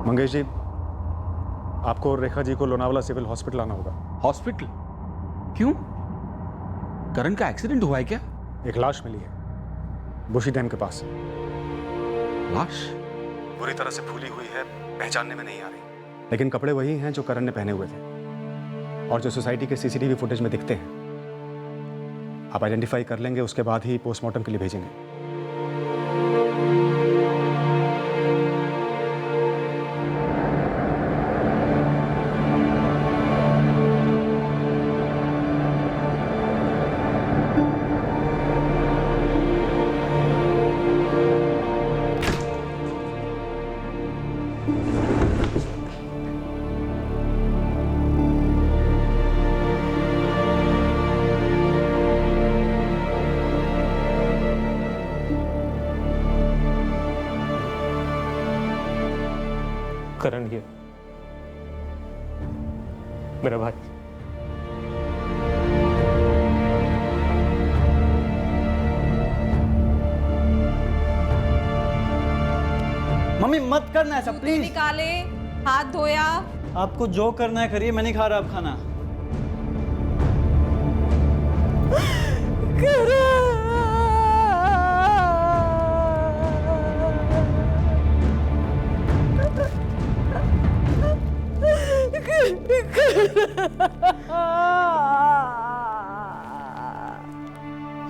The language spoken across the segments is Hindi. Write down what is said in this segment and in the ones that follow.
मंगेश जी, आपको और रेखा जी को लोनावाला सिविल हॉस्पिटल आना होगा। हॉस्पिटल? क्यों? करण का एक्सीडेंट हुआ है क्या? एक लाश मिली है बुशी डैम के पास। लाश? बुरी तरह से फूली हुई है, पहचानने में नहीं आ रही, लेकिन कपड़े वही हैं जो करण ने पहने हुए थे और जो सोसाइटी के सीसीटीवी फुटेज में दिखते हैं। आप आइडेंटिफाई कर लेंगे, उसके बाद ही पोस्टमार्टम के लिए भेजेंगे। करण ये मेरा भाई। मम्मी मत करना ऐसा प्लीज। निकाले, हाथ धोया। आपको जो करना है करिए, मैं नहीं खा रहा अब खाना।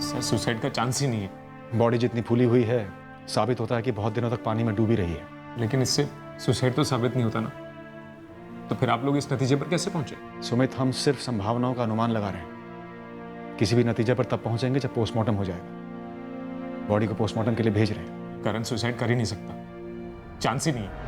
सर, सुसाइड का चांस ही नहीं है। बॉडी जितनी फूली हुई है, साबित होता है कि बहुत दिनों तक पानी में डूबी रही है। लेकिन इससे सुसाइड तो साबित नहीं होता ना, तो फिर आप लोग इस नतीजे पर कैसे पहुंचे? सुमित, हम सिर्फ संभावनाओं का अनुमान लगा रहे हैं। किसी भी नतीजे पर तब पहुंचेंगे जब पोस्टमार्टम हो जाएगा। बॉडी को पोस्टमार्टम के लिए भेज रहे हैं। करण सुसाइड कर ही नहीं सकता, चांस ही नहीं है।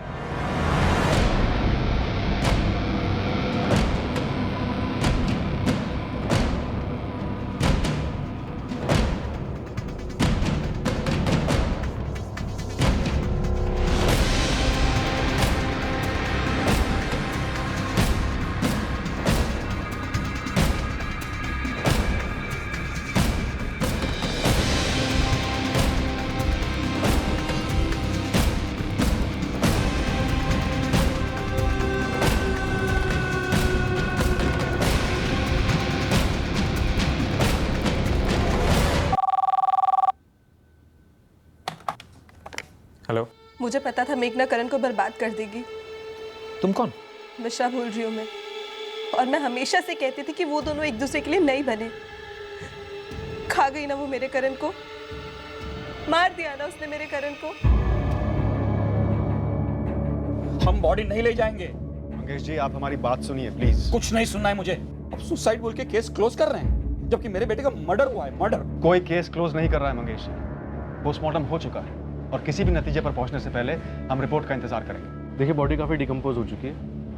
हेलो। मुझे पता था मेघना करण को बर्बाद कर देगी। तुम कौन? मिश्रा बोल रही हूँ मैं। और मैं हमेशा से कहती थी कि वो दोनों एक दूसरे के लिए नहीं बने। खा गई ना वो मेरे करण को, मार दिया ना उसने मेरे करण को। हम बॉडी नहीं ले जाएंगे। मंगेश जी, आप हमारी बात सुनिए प्लीज। कुछ नहीं सुनना है मुझे। अब सुसाइड बोल के केस क्लोज कर रहे हैं, जबकि मेरे बेटे का मर्डर हुआ है। मर्डर। कोई केस क्लोज नहीं कर रहा है मंगेश जी। पोस्टमार्टम हो चुका है और किसी भी नतीजे पर पहुंचने से पहले हम रिपोर्ट का इंतजार करेंगे। देखिए, बॉडी काफी डिकम्पोज हो चुकी है।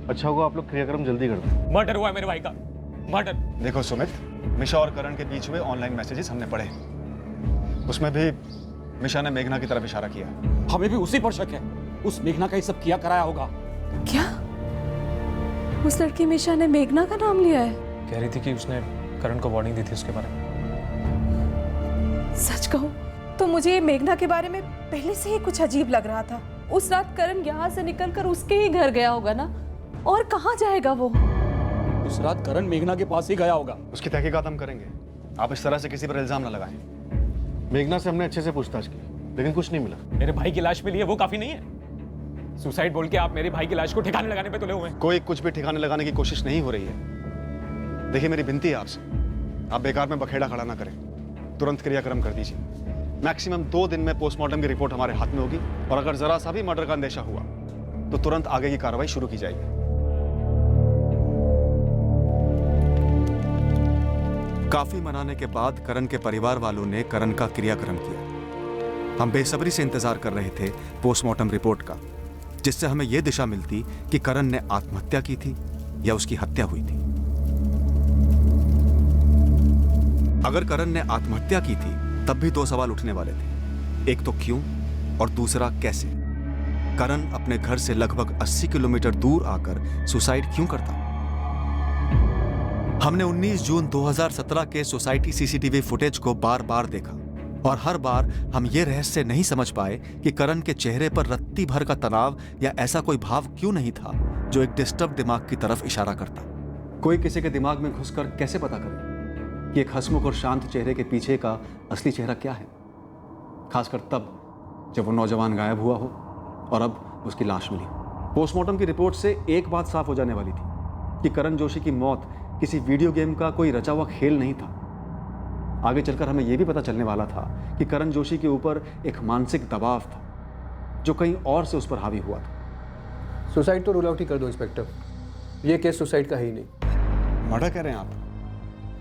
अच्छा होगा आप लोग क्रियाक्रम जल्दी कर दें। मर्डर हुआ है मेरे भाई का, मर्डर। देखो सुमित, मिशा और करण के बीच हुए ऑनलाइन मैसेजेस हमने पढ़े, उसमें भी मिशा ने मेघना की तरफ इशारा किया। हमें भी उसी पर शक है। उस मेघना का ये सब किया कराया होगा। क्या उस लड़की मिशा ने मेघना का नाम लिया है? कह रही थी कि उसने करण को वार्निंग दी थी उसके बारे में। सच कहूं तो मुझे ये मेघना के बारे में पहले से ही कुछ अजीब लग रहा था। उस रात करण यहाँ से निकलकर उसके ही घर गया होगा ना, और कहाँ जाएगा वो? उस रात करण मेघना के पास ही गया होगा। उसकी तहकीकात हम करेंगे। आप इस तरह से किसी पर इल्जाम न लगाएं। मेघना से हमने अच्छे से पूछताछ की, लेकिन कुछ नहीं मिला। मेरे भाई की लाश मिली है, वो काफी नहीं है। सुसाइड बोल के आप मेरे भाई की लाश को ठिकाने लगाने पे तुले हुए हैं। कोई कुछ भी ठिकाने लगाने की कोशिश नहीं हो रही है। देखिए, मेरी विनती है आपसे, आप बेकार में बखेड़ा खड़ा ना करें। तुरंत क्रियाक्रम कर दीजिए। मैक्सिमम 2 दिन में पोस्टमार्टम की रिपोर्ट हमारे हाथ में होगी और अगर जरा सा भी मर्डर का अंदेशा हुआ तो तुरंत आगे की कार्रवाई शुरू की जाएगी। काफी मनाने के बाद करण के परिवार वालों ने करण का क्रियाक्रम किया। हम बेसब्री से इंतजार कर रहे थे पोस्टमार्टम रिपोर्ट का, जिससे हमें यह दिशा मिलती कि करण ने आत्महत्या की थी या उसकी हत्या हुई थी। अगर करण ने आत्महत्या की थी तब भी 2 सवाल उठने वाले थे। एक तो क्यों और दूसरा कैसे। करण अपने घर से लगभग 80 किलोमीटर दूर आकर सुसाइड क्यों करता? हमने 19 जून 2017 के सोसाइटी सीसीटीवी फुटेज को बार बार देखा, और हर बार हम ये रहस्य नहीं समझ पाए कि करण के चेहरे पर रत्ती भर का तनाव या ऐसा कोई भाव क्यों नहीं था जो एक डिस्टर्ब दिमाग की तरफ इशारा करता। कोई किसी के दिमाग में घुसकर कैसे पता करे कि एक हंसमुख और शांत चेहरे के पीछे का असली चेहरा क्या है, खासकर तब जब वो नौजवान गायब हुआ हो और अब उसकी लाश मिली। पोस्टमार्टम की रिपोर्ट से एक बात साफ हो जाने वाली थी कि करण जोशी की मौत किसी वीडियो गेम का कोई रचा हुआ खेल नहीं था। आगे चलकर हमें यह भी पता चलने वाला था कि करण जोशी के ऊपर एक मानसिक दबाव था जो कहीं और से उस पर हावी हुआ था। सुसाइड तो रूल आउट ही कर दो इंस्पेक्टर, ये केस सुसाइड का है ही नहीं। मर्डर कह रहे हैं आप?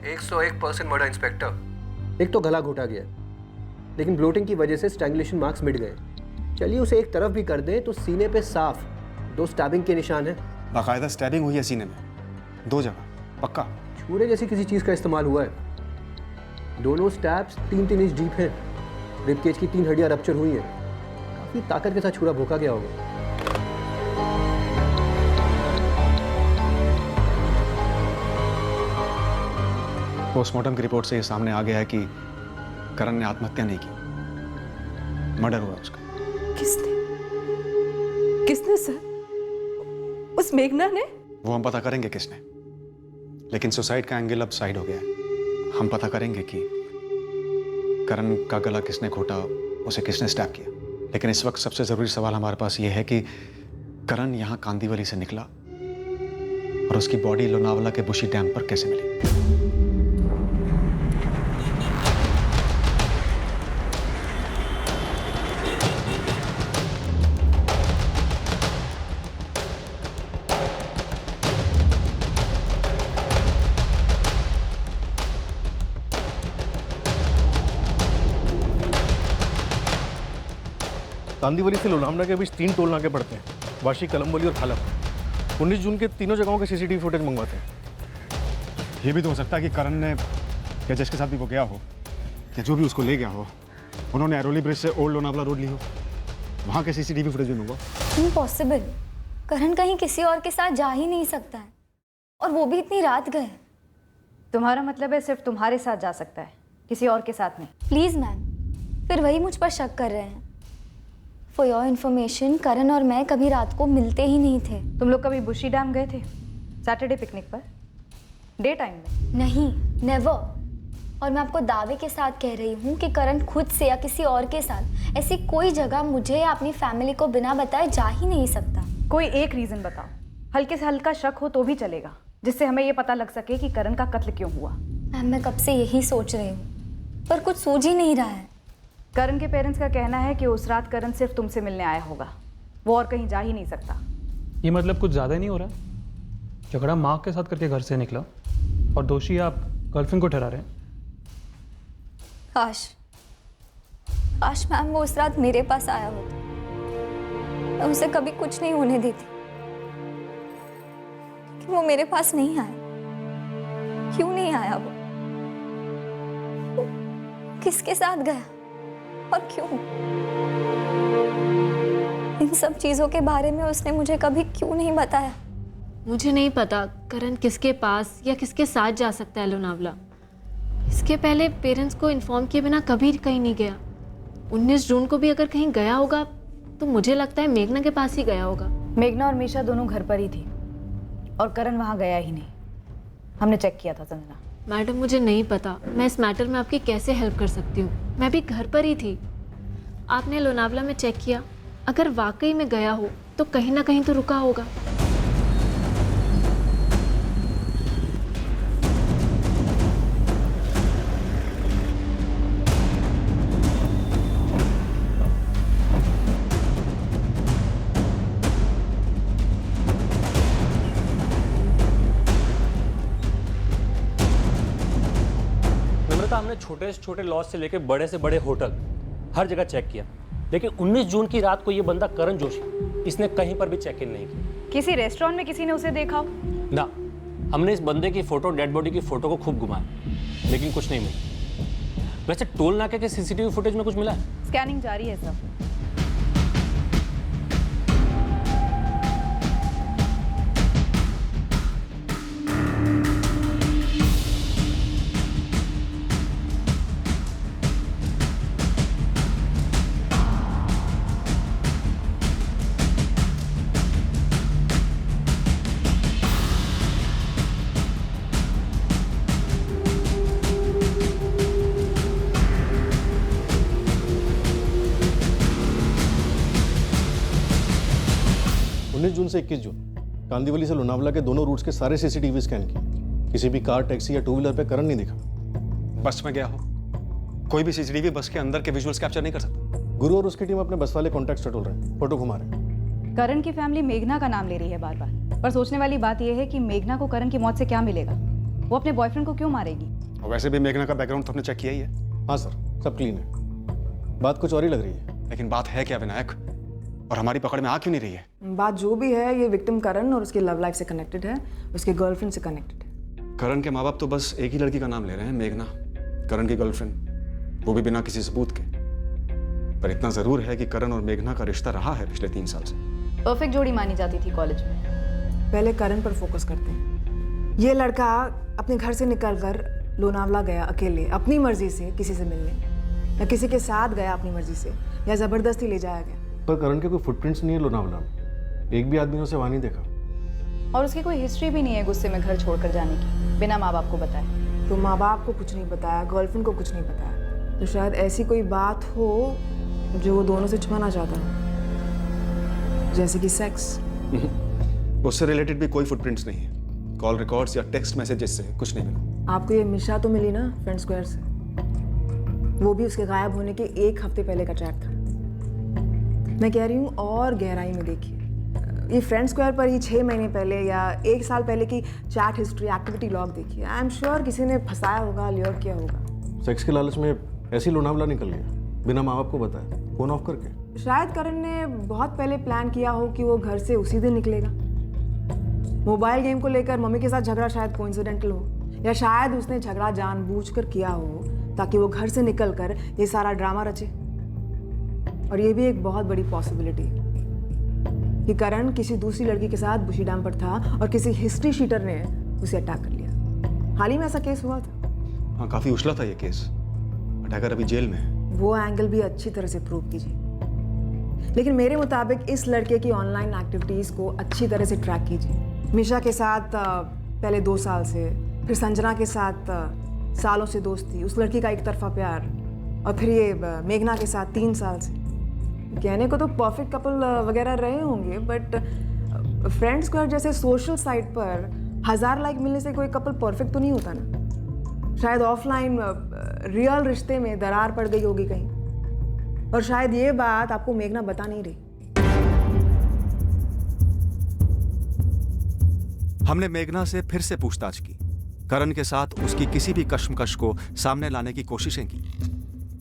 101% मर्डर इंस्पेक्टर। एक तो गला घोटा गया, लेकिन ब्लोटिंग की वजह से स्ट्रैंगुलेशन मार्क्स मिट गए। चलिए उसे एक तरफ भी कर दें तो सीने पे साफ 2 स्टैबिंग के निशान हैं। बाकायदा स्टैबिंग हुई है सीने में, 2 जगह, पक्का? छुरे जैसी किसी चीज़ का इस्तेमाल हुआ है। दोनों स्टैब्स 3-3 इंच डीप हैं। रिब केज की 3 हड्डियां रप्चर हुई हैं। काफ़ी ताकत के साथ छुरा भोंका गया होगा। पोस्टमार्टम की रिपोर्ट से ये सामने आ गया है कि करण ने आत्महत्या नहीं की, मर्डर हुआ उसका। किसने सर? उस मेघना ने? वो हम पता करेंगे किसने, लेकिन सुसाइड का एंगल अब साइड हो गया है। हम पता करेंगे कि करण का गला किसने घोटा, उसे किसने स्टैब किया। लेकिन इस वक्त सबसे जरूरी सवाल हमारे पास ये है कि करण यहाँ कांदीवली से निकला और उसकी बॉडी लोनावला के बुशी डैम पर कैसे मिली। कांदीवली से लोनावला के बीच 3 टोल नाके पड़ते हैं, वाशी, कलमबोली और खालम। 19 जून के तीनों जगहों के सीसीटीवी फुटेज मंगवाते हैं। ये भी तो हो सकता है कि करण ने या जिसके साथ भी वो गया हो या जो भी उसको ले गया हो, उन्होंने एरोली ब्रिज से ओल्ड लोनावला रोड ली हो, वहाँ के सीसीटीवी फुटेज भी मंगवा। इम्पॉसिबल। करण कहीं किसी और के साथ जा ही नहीं सकता है, और वो भी इतनी रात गए। तुम्हारा मतलब है सिर्फ तुम्हारे साथ जा सकता है, किसी और के साथ नहीं? प्लीज मैम, फिर वही मुझ पर शक कर रहे हैं। फॉर योर इन्फॉर्मेशन, करण और मैं कभी रात को मिलते ही नहीं थे। तुम लोग कभी बुशी डैम गए थे सैटरडे पिकनिक पर, डे टाइम में? नहीं, नेवर। और मैं आपको दावे के साथ कह रही हूँ कि करण खुद से या किसी और के साथ ऐसी कोई जगह मुझे या अपनी फैमिली को बिना बताए जा ही नहीं सकता। कोई एक रीजन बताओ, हल्के से हल्का शक हो तो भी चलेगा, जिससे हमें ये पता लग सके कि करण का कत्ल क्यों हुआ। मैम, मैं कब से यही सोच रही हूँ, पर कुछ सूझ ही नहीं रहा है। करण के पेरेंट्स का कहना है कि उस रात करण सिर्फ तुमसे मिलने आया होगा, वो और कहीं जा ही नहीं सकता। ये मतलब कुछ ज़्यादा नहीं हो रहा? झगड़ा माँ के साथ करके घर से निकला और दोषी आप गर्लफ्रेंड को ठहरा रहे हैं। काश मैम वो उस रात मेरे पास आया होता, मैं उसे कभी कुछ नहीं होने देती। कि वो मेरे पास नहीं आया। क्यों नहीं आया वो किसके साथ गया और क्यों? इन सब चीजों के बारे में उसने मुझे कभी क्यों नहीं बताया? मुझे नहीं पता करण किसके पास या किसके साथ जा सकता है लोनावला। इसके पहले पेरेंट्स को इन्फॉर्म किए बिना कभी कहीं नहीं गया। 19 जून को भी अगर कहीं गया होगा तो मुझे लगता है मेघना के पास ही गया होगा। मेघना और मीशा दोनों घर पर ही थी और करण वहाँ गया ही नहीं। हमने चेक किया था संजना। मैडम, मुझे नहीं पता मैं इस मैटर में आपकी कैसे हेल्प कर सकती हूँ। मैं भी घर पर ही थी। आपने लोनावला में चेक किया, अगर वाकई में गया हो तो कहीं ना कहीं तो रुका होगा। हमने छोटे से छोटे लॉज से लेकर बड़े से बड़े होटल हर जगह चेक किया, लेकिन 19 जून की रात को ये बंदा करण जोशी, इसने कहीं पर भी चेक इन नहीं किया। किसी रेस्टोरेंट में किसी ने उसे देखा हो? ना, हमने इस बंदे की फोटो, डेड बॉडी की फोटो को खूब घुमाया, लेकिन कुछ नहीं मिला। वैसे टोल नाके के सीसीटीवी फुटेज में कुछ मिला है? स्कैनिंग जारी है सब। 19 जून से 21 जून कांदीवली से लोनावला के दोनों रूट्स के सारे सीसीटीवी स्कैन किए। किसी भी कार, टैक्सी या टू व्हीलर पे करण नहीं दिखा। बस में गया हो, कोई भी सीसीटीवी बस के अंदर के विजुअल्स कैप्चर नहीं कर सकता। गुरु और उसकी टीम अपने बस वाले कॉन्टैक्ट्स टटोल रहे हैं, फोटो घुमा रहे हैं। करण की फैमिली मेघना का नाम ले रही है बार बार, पर सोचने वाली बात यह है कि मेघना को करण की मौत से क्या मिलेगा? वो अपने बॉयफ्रेंड को क्यों मारेगी? और वैसे भी मेघना का बैकग्राउंड तो आपने चेक किया ही है। हाँ सर, सब क्लीन है। बात कुछ और ही लग रही है। लेकिन बात है क्या विनायक, और हमारी पकड़ में आ क्यों नहीं रही है? बात जो भी है, ये विक्टिम करण और उसकी लव लाइफ से कनेक्टेड है, उसके गर्लफ्रेंड से कनेक्टेड है। करण के माँ बाप तो बस एक ही लड़की का नाम ले रहे हैं, मेघना, करण की गर्लफ्रेंड, वो भी बिना किसी सबूत के। पर इतना जरूर है कि करण और मेघना का रिश्ता रहा है पिछले 3 साल से। परफेक्ट जोड़ी मानी जाती थी कॉलेज में। पहले करण पर फोकस करते हैं। ये लड़का अपने घर से निकलकर लोनावला गया अकेले, अपनी मर्जी से किसी से मिलने, या किसी के साथ गया अपनी मर्जी से, या जबरदस्ती ले जाया गया। पर करण के कोई फुटप्रिंट्स नहीं है लोनावला में। एक भी आदमी ने उसे वहां नहीं देखा। और उसकी कोई हिस्ट्री भी नहीं है गुस्से में घर छोड़कर जाने की, बिना माँ बाप को बताए। तो माँ बाप को कुछ नहीं बताया, गर्लफ्रेंड को कुछ नहीं बताया, तो शायद ऐसी कोई बात हो जो वो दोनों से छुपाना चाहता हो, जैसे कि सेक्स। उससे रिलेटेड भी कोई फुटप्रिंट्स नहीं है। कॉल रिकॉर्ड्स या टेक्स्ट मैसेजेस से कुछ नहीं मिला। आपको ये मिशा तो मिली ना फ्रेंड स्क्वायर से, वो भी उसके गायब होने के 1 हफ्ते पहले का चैट था। मैं कह रही हूँ और गहराई में देखिए, ये फ्रेंड स्क्वायर पर ही 6 महीने पहले या 1 साल पहले की चैट हिस्ट्री, एक्टिविटी लॉग देखिए। आई एम श्योर किसी ने फंसाया होगा, ल्योर किया होगा। सेक्स के लालच में ऐसी लोनावला निकल गया, बिना माँ बाप को बताया, फोन ऑफ करके। शायद करण ने बहुत पहले प्लान किया हो कि वो घर से उसी दिन निकलेगा। मोबाइल गेम को लेकर मम्मी के साथ झगड़ा शायद कोइंसिडेंटल हो, या शायद उसने झगड़ा जानबूझकर किया हो ताकि वो घर से निकलकर ये सारा ड्रामा रचे। और ये भी एक बहुत बड़ी पॉसिबिलिटी है कि करण किसी दूसरी लड़की के साथ बुशी डैम पर था और किसी हिस्ट्री शीटर ने उसे अटैक कर लिया। हाल ही में ऐसा केस हुआ था। हाँ, काफी उछला था ये केस। अटैकर अभी जेल में है। वो एंगल भी अच्छी तरह से प्रूव कीजिए। लेकिन मेरे मुताबिक इस लड़के की ऑनलाइन एक्टिविटीज़ को अच्छी तरह से ट्रैक कीजिए। मिशा के साथ पहले 2 साल से, फिर संजना के साथ सालों से दोस्ती, उस लड़की का एक तरफा प्यार, और फिर ये मेघना के साथ 3 साल से। कहने को तो परफेक्ट कपल वगैरह रहे होंगे, बट फ्रेंड स्क्वायर जैसे सोशल साइट पर 1000 लाइक मिलने से कोई कपल परफेक्ट to नहीं होता ना। शायद ऑफलाइन रियल रिश्ते में दरार पड़ गई होगी कहीं, और शायद ये बात आपको मेघना बता नहीं रही। हमने मेघना से फिर से पूछताछ की। करण के साथ उसकी किसी भी कश्मकश को सामने लाने की कोशिशें की,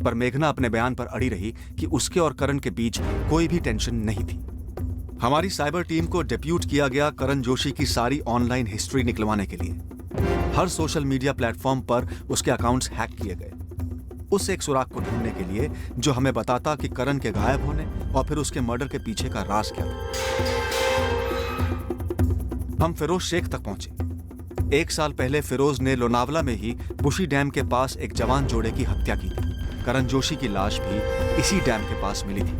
पर मेघना अपने बयान पर अड़ी रही कि उसके और करण के बीच कोई भी टेंशन नहीं थी। हमारी साइबर टीम को डेप्यूट किया गया करण जोशी की सारी ऑनलाइन हिस्ट्री निकलवाने के लिए। हर सोशल मीडिया प्लेटफॉर्म पर उसके अकाउंट्स हैक किए गए, उस एक सुराग को ढूंढने के लिए जो हमें बताता कि करण के गायब होने और फिर उसके मर्डर के पीछे का राज क्या था। हम फिरोज शेख तक पहुंचे। 1 साल पहले फिरोज ने लोनावला में ही बुशी डैम के पास एक जवान जोड़े की हत्या की थी। करण जोशी की लाश भी इसी डैम के पास मिली थी।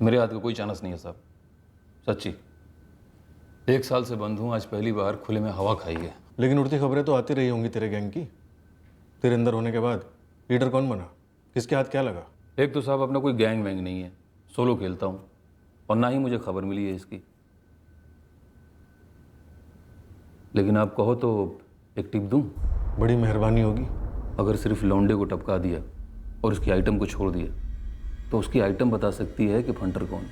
मेरे हाथ का कोई चांस नहीं है साहब, सच्ची। 1 साल से बंद हूं, आज पहली बार खुले में हवा खाई है। लेकिन उड़ती खबरें तो आती रही होंगी तेरे गैंग की। तेरे अंदर होने के बाद लीडर कौन बना, किसके हाथ क्या लगा? एक तो साहब अपना कोई गैंग वैंग नहीं है, सोलो खेलता हूँ, और ना ही मुझे खबर मिली है इसकी। लेकिन आप कहो तो एक टिप दूं? बड़ी मेहरबानी होगी। अगर सिर्फ लौंडे को टपका दिया और उसकी आइटम को छोड़ दिया तो उसकी आइटम बता सकती है कि फंटर कौन।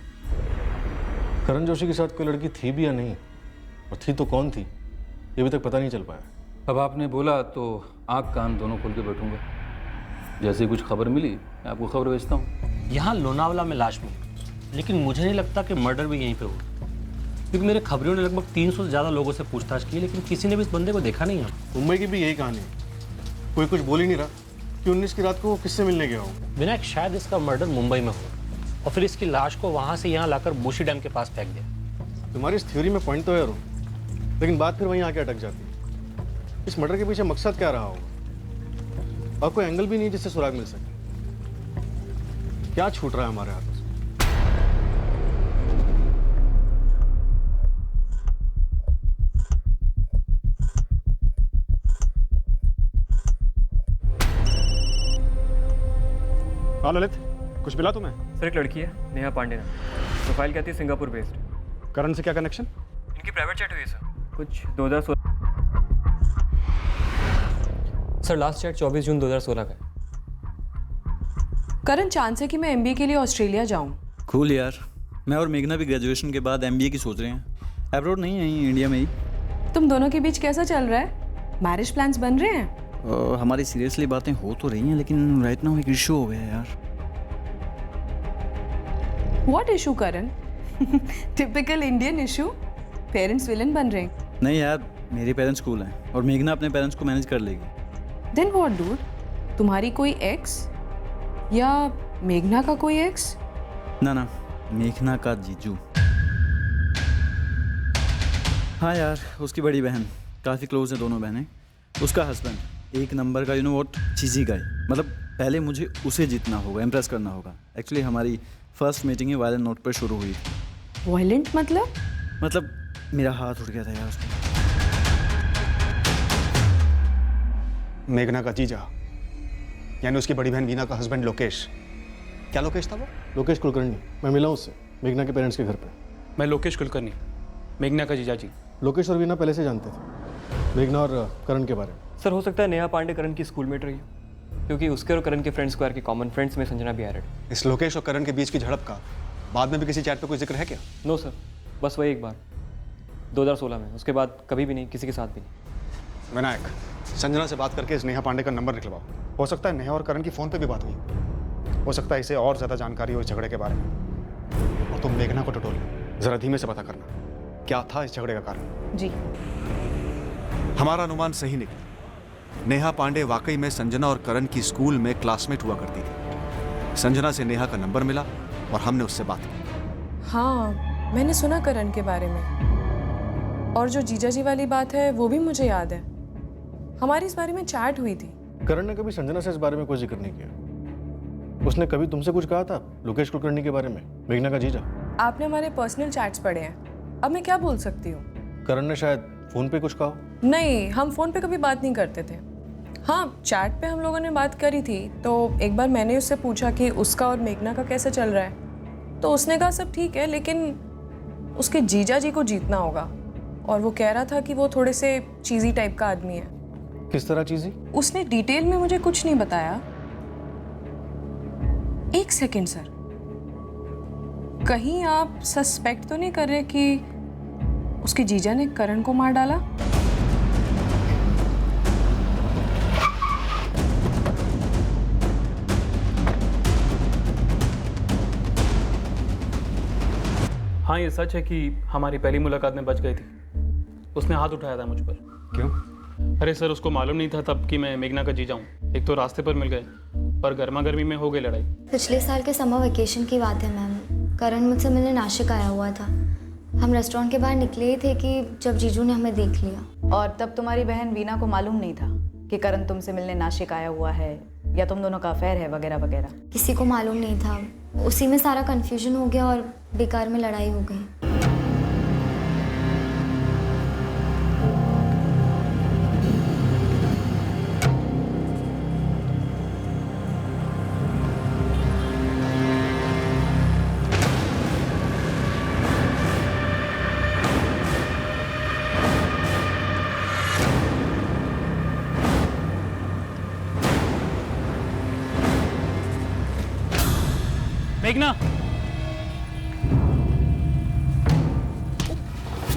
करण जोशी के साथ कोई लड़की थी भी या नहीं, और थी तो कौन थी, ये अभी तक पता नहीं चल पाया। अब आपने बोला तो आँख कान दोनों खोल के बैठूंगा। जैसे ही कुछ खबर मिली मैं आपको खबर भेजता हूँ। यहाँ लोनावला में लाश मिली, लेकिन मुझे नहीं लगता कि मर्डर भी यहीं पे हुआ, क्योंकि मेरे खबरियों ने लगभग 300 से ज़्यादा लोगों से पूछताछ की, लेकिन किसी ने भी इस बंदे को देखा नहीं है। मुंबई की भी यही कहानी है, कोई कुछ बोल ही नहीं रहा कि 19 की रात को वो किससे मिलने गया हो। विनायक, शायद इसका मर्डर मुंबई में हो और फिर इसकी लाश को वहाँ से यहाँ लाकर बुशी डैम के पास फेंक दिया। तुम्हारी इस थ्योरी में पॉइंट तो है, लेकिन बात फिर वहीं आके अटक जाती है। इस मर्डर के पीछे मकसद क्या रहा होगा, और कोई एंगल भी नहीं जिससे सुराग मिल सके। क्या छूट रहा है हमारे हाथों से? हाँ ललित, कुछ मिला तुम्हें? सर एक लड़की है नेहा पांडे नाम, प्रोफाइल कहती है सिंगापुर बेस्ड। करण से क्या कनेक्शन? इनकी प्राइवेट चैट हुई है सर, कुछ 2016। सर लास्ट चैट 24 जून 2016 का है। करण, चांस है कि मैं एमबीए के लिए ऑस्ट्रेलिया जाऊं। कूल यार, मैं और मेघना भी ग्रेजुएशन के बाद एमबीए की सोच रहे हैं। अब्रॉड नहीं, यहीं इंडिया में ही। तुम दोनों के बीच कैसा चल रहा है? मैरिज प्लान्स बन रहे हैं? हमारी सीरियसली बातें हो तो रही हैं, लेकिन राइट नाउ एक इशू हो गया है यार। What issue Karan? Typical Indian issue. Parents villain बन रहे हैं। नहीं यार, मेरे पेरेंट्स कूल हैं और मेघना अपने पेरेंट्स को मैनेज कर लेगी। Then what dude? तुम्हारी कोई एक्स या मेघना का कोई एक्स? ना, मेघना का जीजू। हाँ यार, उसकी बड़ी बहन, काफ़ी क्लोज है दोनों बहनें। उसका हस्बैंड एक नंबर का, यू नो व्हाट, चीज़ी गाय। मतलब पहले मुझे उसे जीतना होगा, इम्प्रेस करना होगा। एक्चुअली हमारी फर्स्ट मीटिंग ही वायलेंट नोट पर शुरू हुई। वायलेंट मतलब? मतलब मेरा हाथ उठ गया था यार उसमें। मेघना का जीजा यानी उसकी बड़ी बहन वीना का हस्बैंड लोकेश। क्या लोकेश था वो? लोकेश कुलकर्णी। मैं मिला उससे मेघना के पेरेंट्स के घर पे। मैं लोकेश कुलकर्णी, मेघना का जीजा जी। लोकेश और वीना पहले से जानते थे मेघना और करण के बारे में। सर हो सकता है नेहा पांडे करण की स्कूलमेट रही हो, क्योंकि उसके और करण के फ्रेंड स्क्वायर के कॉमन फ्रेंड्स में संजना भी एडेड। इस लोकेश और करण के बीच की झड़प का बाद में भी किसी चैट पे कोई जिक्र है क्या? नो सर, बस वही एक बार 2016 में, उसके बाद कभी भी नहीं, किसी के साथ भी नहीं। विनायक, संजना से बात करके इस नेहा पांडे का नंबर निकलवाओ। हो सकता है नेहा और करण की फ़ोन पे भी बात हुई। हो सकता है इसे और ज़्यादा जानकारी हो इस झगड़े के बारे में। और तुम मेघना को टटोलो, ज़रा धीमे से पता करना क्या था इस झगड़े का कारण। जी। हमारा अनुमान सही निकला। नेहा पांडे वाकई में संजना और करण की स्कूल में क्लासमेट हुआ करती थी। संजना से नेहा का नंबर मिला और हमने उससे बात की। हाँ, मैंने सुना करण के बारे में। और जो जीजा जी वाली बात है वो भी मुझे याद है। हमारी इस बारे में चैट हुई थी। करण ने कभी संजना से इस बारे में कोई जिक्र नहीं किया। उसने कभी तुमसे कुछ कहा था लोकेश कुलकर्णी के बारे में, मेघना का जीजा? आपने हमारे पर्सनल चैट्स पढ़े हैं, अब मैं क्या बोल सकती हूँ? करण ने शायद फोन पे कुछ कहा। नहीं, हम फोन पे कभी बात नहीं करते थे। हाँ, चैट पे हम लोगों ने बात करी थी, तो एक बार मैंने उससे पूछा कि उसका और मेघना का कैसे चल रहा है, तो उसने कहा सब ठीक है, लेकिन उसके जीजा जी को जीतना होगा। और वो कह रहा था कि वो थोड़े से चीज़ी टाइप का आदमी है। किस तरह चीज़ी? उसने डिटेल में मुझे कुछ नहीं बताया। एक सेकेंड सर, कहीं आप सस्पेक्ट तो नहीं कर रहे कि उसके जीजा ने करण को मार डाला? हाँ, ये सच है कि हमारी पहली मुलाकात में बच गई थी। उसने हाथ उठाया था मुझ पर। क्यों? अरे सर, उसको मालूम नहीं था तब कि मैं मेघना का जीजा हूँ। एक तो रास्ते पर मिल गए और गर्मा गर्मी में हो गई लड़ाई। पिछले साल के समर वेकेशन की बात है मैम। करण मुझसे मिलने नासिक आया हुआ था। हम रेस्टोरेंट के बाहर निकले ही थे कि जब जीजू ने हमें देख लिया। और तब तुम्हारी बहन वीना को मालूम नहीं था कि करण तुमसे मिलने नासिक आया हुआ है या तुम दोनों का अफेयर है वगैरह वगैरह? किसी को मालूम नहीं था। उसी में सारा कंफ्यूजन हो गया और बेकार में लड़ाई हो गई। मेघना!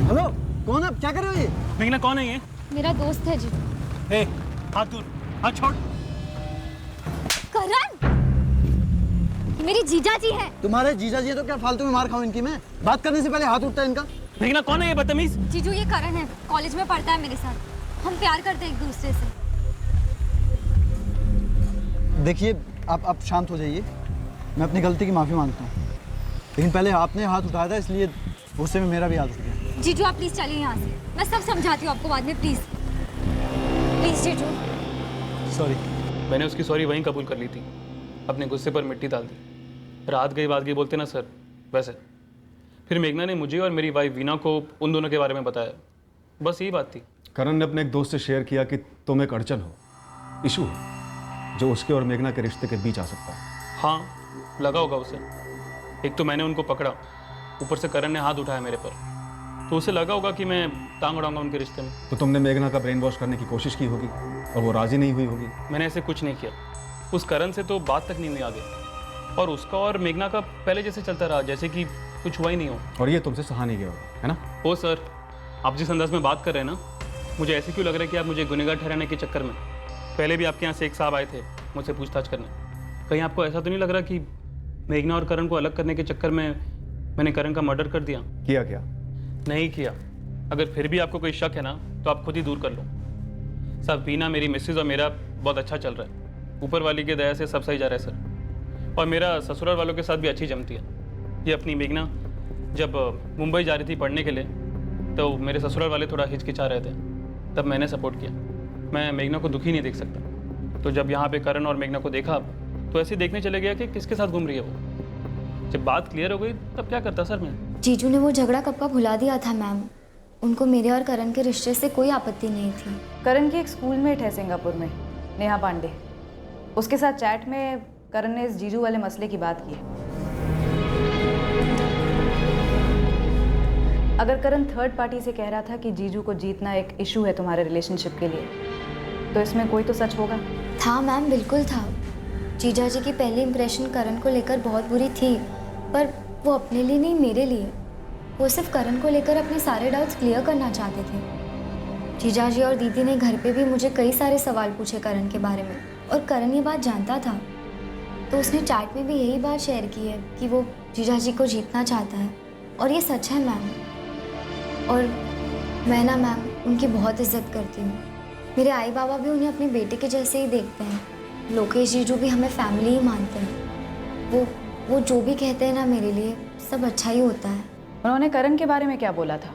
हेलो, कौन है? क्या कर रहे हो ये? मेघना कौन है ये? मेरा दोस्त है जीजू। ए, हाथ दूर, हाथ छोड़। करण! मेरी जीजा जी है। तुम्हारे जीजा जी तो क्या फालतू में मार खाऊं इनकी मैं? बात करने से पहले हाथ उठता है इनका। मेघना कौन है ये बदतमीज? जीजू, ये करण है, कॉलेज में पढ़ता है मेरे साथ। हम प्यार करते हैं एक दूसरे से। देखिए, आप शांत हो जाइए। मैं अपनी गलती की माफ़ी मांगता हूँ, लेकिन पहले आपने हाथ उठाया था, इसलिए गुस्से में मेरा भी हाथ उठ गया। जीजू, आप प्लीज चलिए यहाँ से। मैं सब समझाती हूँ आपको बाद में, प्लीज प्लीज जीजू। सॉरी। मैंने उसकी सॉरी वहीं कबूल कर ली थी, अपने गुस्से पर मिट्टी डाल दी। रात गई बात गई बोलते ना सर, वैसे। फिर मेघना ने मुझे और मेरी वाइफ वीना को उन दोनों के बारे में बताया। बस यही बात थी। करण ने अपने एक दोस्त से शेयर किया कि तुम एक अड़चन हो, इशू हो, जो उसके और मेघना के रिश्ते के बीच आ सकता है। हाँ, लगा होगा उसे। एक तो मैंने उनको पकड़ा, ऊपर से करण ने हाथ उठाया मेरे पर, तो उसे लगा होगा कि मैं टांग अड़ाऊंगा उनके रिश्ते में। तो तुमने मेघना का ब्रेन वॉश करने की कोशिश की होगी और वो राजी नहीं हुई होगी। मैंने ऐसे कुछ नहीं किया। उस करण से तो बात तक नहीं हुई आगे, और उसका और मेघना का पहले जैसे चलता रहा, जैसे कि कुछ हुआ ही नहीं हो। और ये तुमसे सहा नहीं गया होगा, है ना? ओ सर, आप जिस अंदाज में बात कर रहे हैं ना, मुझे ऐसे क्यों लग रहा है कि आप मुझे गुनहगार ठहराने के चक्कर में, पहले भी आपके यहाँ से एक साहब आए थे मुझसे पूछताछ करने, कहीं आपको ऐसा तो नहीं लग रहा कि मेघना और करण को अलग करने के चक्कर में मैंने करण का मर्डर कर दिया? किया क्या? नहीं किया। अगर फिर भी आपको कोई शक है ना, तो आप खुद ही दूर कर लो। सब वीना, मेरी मिसेज और मेरा बहुत अच्छा चल रहा है। ऊपर वाली की दया से सब सही जा रहा है सर। और मेरा ससुराल वालों के साथ भी अच्छी जमती है। ये अपनी मेघना जब मुंबई जा रही थी पढ़ने के लिए, तो मेरे ससुराल वाले थोड़ा हिचकिचा रहे थे, तब मैंने सपोर्ट किया। मैं मेघना को दुखी नहीं देख सकता। तो जब यहाँ पे करण और मेघना को देखा, तो ऐसे देखने चले गया कि किसके साथ घूम रही है वो। जब बात क्लियर हो गई, तब क्या करता सर मैं? जीजू ने वो झगड़ा कब का भुला दिया था मैम। उनको मेरे और करण के रिश्ते से कोई आपत्ति नहीं थी। करण की एक स्कूलमेट है सिंगापुर में, नेहा पांडे। उसके साथ चैट में करण ने इस जीजू वाले मसले की बात की। अगर करण थर्ड पार्टी से कह रहा था कि जीजू को जीतना एक इशू है तुम्हारे रिलेशनशिप के लिए, तो इसमें कोई तो सच होगा। था मैम, बिल्कुल था। जीजा जी की पहली इंप्रेशन करण को लेकर बहुत बुरी थी, पर वो अपने लिए नहीं, मेरे लिए। वो सिर्फ करण को लेकर अपने सारे डाउट्स क्लियर करना चाहते थे। जीजा जी और दीदी ने घर पे भी मुझे कई सारे सवाल पूछे करण के बारे में, और करण ये बात जानता था। तो उसने चैट में भी यही बात शेयर की है कि वो जीजा जी को जीतना चाहता है, और ये सच है मैम। और मैं ना मैम उनकी बहुत इज्जत करती हूँ। मेरे आई बाबा भी उन्हें अपने बेटे के जैसे ही देखते हैं। लोकेश जीजू भी हमें फैमिली ही मानते हैं। वो जो भी कहते हैं ना, मेरे लिए सब अच्छा ही होता है। उन्होंने करण के बारे में क्या बोला था?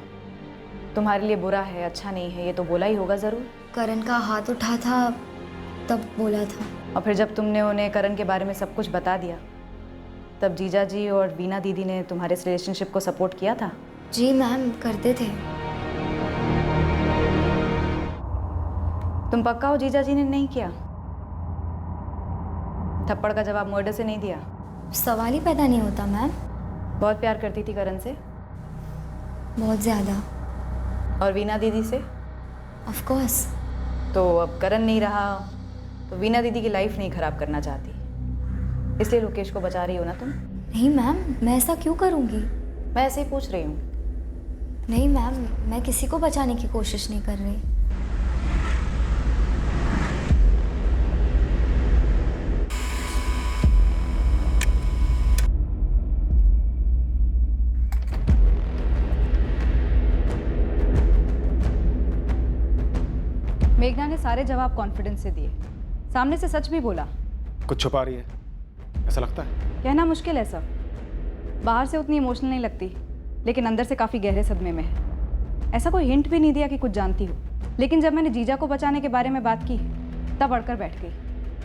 तुम्हारे लिए बुरा है, अच्छा नहीं है, ये तो बोला ही होगा ज़रूर। करण का हाथ उठा था तब बोला था। और फिर जब तुमने उन्हें करण के बारे में सब कुछ बता दिया, तब जीजा जी और वीना दीदी ने तुम्हारे इस रिलेशनशिप को सपोर्ट किया था? जी मैम, करते थे। तुम पक्का हो जीजा जी ने नहीं किया? थप्पड़ का जवाब मर्डर से नहीं दिया? सवाल ही पैदा नहीं होता मैम। बहुत प्यार करती थी करण से? बहुत ज़्यादा। और वीना दीदी से? Of course. तो अब करण नहीं रहा, तो वीना दीदी की लाइफ नहीं खराब करना चाहती, इसलिए लोकेश को बचा रही हो ना तुम? नहीं मैम, मैं ऐसा क्यों करूँगी? मैं ऐसे ही पूछ रही हूँ। नहीं मैम, मैं किसी को बचाने की कोशिश नहीं कर रही। मेघना ने सारे जवाब कॉन्फिडेंस से दिए, सामने से सच भी बोला। कुछ छुपा रही है, ऐसा लगता है? कहना मुश्किल है सब। बाहर से उतनी इमोशनल नहीं लगती, लेकिन अंदर से काफ़ी गहरे सदमे में है। ऐसा कोई हिंट भी नहीं दिया कि कुछ जानती हो, लेकिन जब मैंने जीजा को बचाने के बारे में बात की, तब अड़कर बैठ गई।